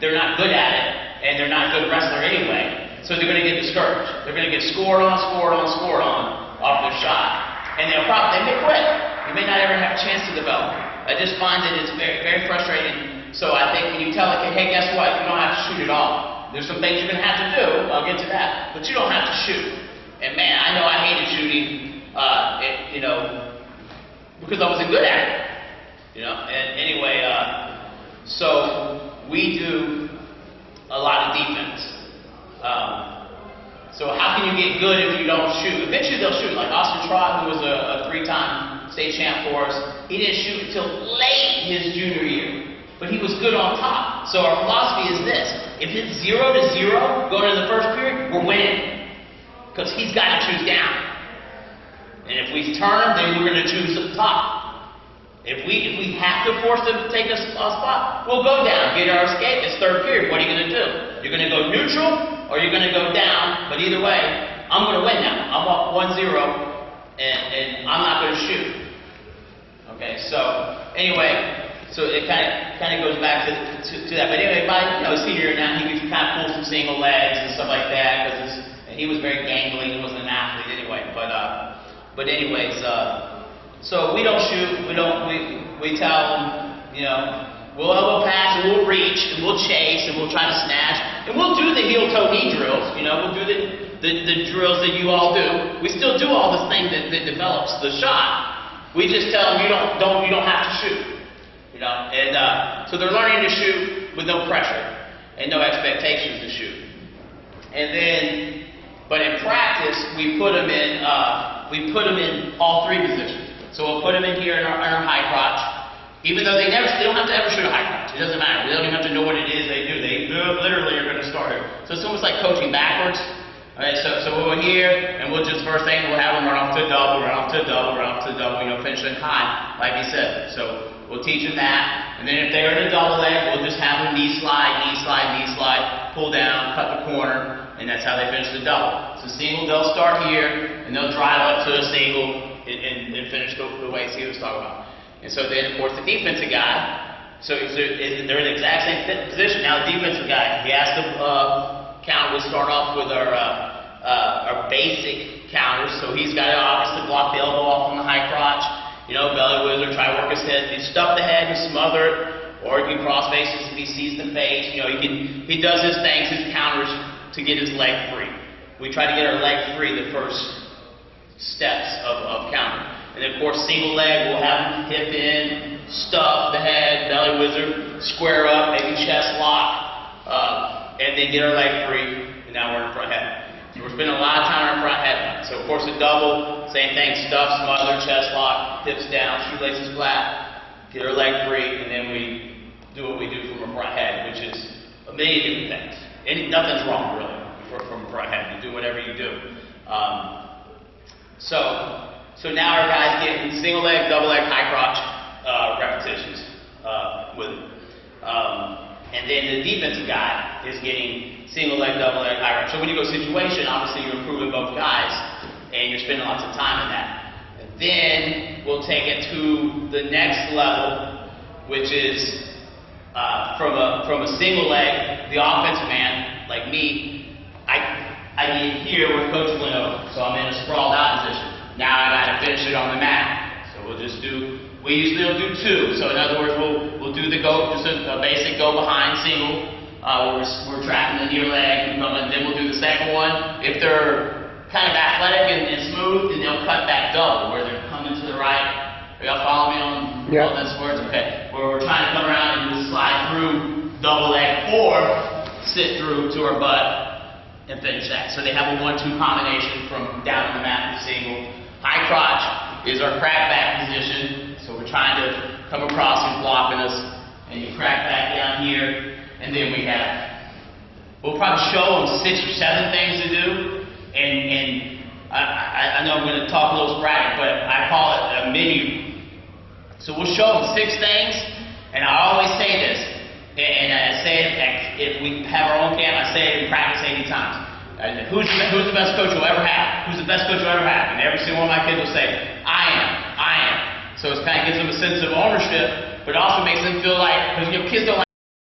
they're not good at it, and they're not a good wrestler anyway, so they're going to get discouraged. They're going to get scored on off their shot, and they may quit. You may not ever have a chance to develop. I just find that it's very, very frustrating. So I think when you tell a kid, hey, guess what? You don't have to shoot at all. There's some things you're going to have to do. I'll get to that. But you don't have to shoot. And man, I know I hated shooting, because I wasn't good at it. And anyway, so we do a lot of defense. So how can you get good if you don't shoot? Eventually they'll shoot. Like Austin Trott, who was a 3-time state champ for us, he didn't shoot until late his junior year. But he was good on top. So our philosophy is this. If it's 0-0 going into the first period, we're winning. Because he's got to choose down. And if we turn, then we're going to choose up top. If we have to force them to take a spot, we'll go down, get our escape. It's third period. What are you going to do? You're going to go neutral or you're going to go down. But either way, I'm going to win now. I'm up 1-0 and I'm not going to shoot. Okay, so anyway, so it kind of goes back to that. But anyway, by senior year now, he could kind of pull some single legs and stuff like that and he was very gangly. He wasn't an athlete anyway. But anyways, so we don't shoot. We tell them, we'll pass and we'll reach and we'll chase and we'll try to snatch and we'll do the heel-toe knee drills. We'll do the drills that you all do. We still do all this thing that develops the shot. We just tell them you don't have to shoot. And so they're learning to shoot with no pressure and no expectations to shoot. And then, but in practice, we put them in all three positions. So we'll put them in here in our high crotch, even though they don't have to ever shoot a high crotch. It doesn't matter. They don't even have to know what it is they do. They literally are going to start it. So it's almost like coaching backwards. All right, so we'll here, and we'll just first thing we'll have them run off to a double, run off to a double, run off to a double, finish it high, like he said. So we'll teach them that, and then if they're in a double leg, we'll just have them knee slide, pull down, cut the corner, and that's how they finish the double. So single, they'll start here, and they'll drive up to a single, and finish the way Steve was talking about. And so then, of course, the defensive guy, so they're in the exact same position. Now the defensive guy, he has to counter. We'll start off with our basic counters. So he's got to obviously block the elbow off on the high crotch. Belly whizzer, try to work his head. You stuff the head and smother it, or you can cross faces if he sees the face. He does his things, his counters to get his leg free. We try to get our leg free the first steps of counter. And then, of course, single leg, we'll have him hip in, stuff the head, belly whizzer, square up, maybe chest lock, and then get our leg free, and now we're in front head. So we're spending a lot of time on our front head. So, of course, a double, same thing, stuff, smother, chest lock, hips down, shoelaces flat, get our leg free, and then we do what we do from our front head, which is a million different things. Nothing's wrong, really, from a front head. You do whatever you do. So now our guys get single leg, double leg, high crotch repetitions with it. And then the defensive guy is getting single leg, double leg, high crotch. So when you go situation, obviously you're improving both guys, and you're spending lots of time in that. And then we'll take it to the next level, which is from a single leg, the offensive man, like me, I get here where Coach went over, so I'm in a sprawled out position. Now I got to finish it on the mat. So we usually will do two. So in other words, we'll do the just a basic go behind single. We're tracking the near leg, and then we'll do the second one. If they're kind of athletic and smooth, then they'll cut back double, where they're coming to the right. Are y'all follow me on all those words? Okay. Where we're trying to come around and just slide through double leg or sit through to our butt and finish that. So they have a 1-2 combination from down on the mat to single. High crotch is our crack back position. So we're trying to come across and blocking us, and you crack back down here, and then we'll probably show them 6 or 7 things to do, and I know I'm going to talk a little sporadic, but I call it a menu. So we'll show them 6 things, and I always say this, and I say it if we have our own camp, I say it in practice 80 times. Who's the best coach you'll ever have? Who's the best coach you'll ever have? And every single one of my kids will say, I am. So it kind of gives them a sense of ownership, but it also makes them feel like, because kids don't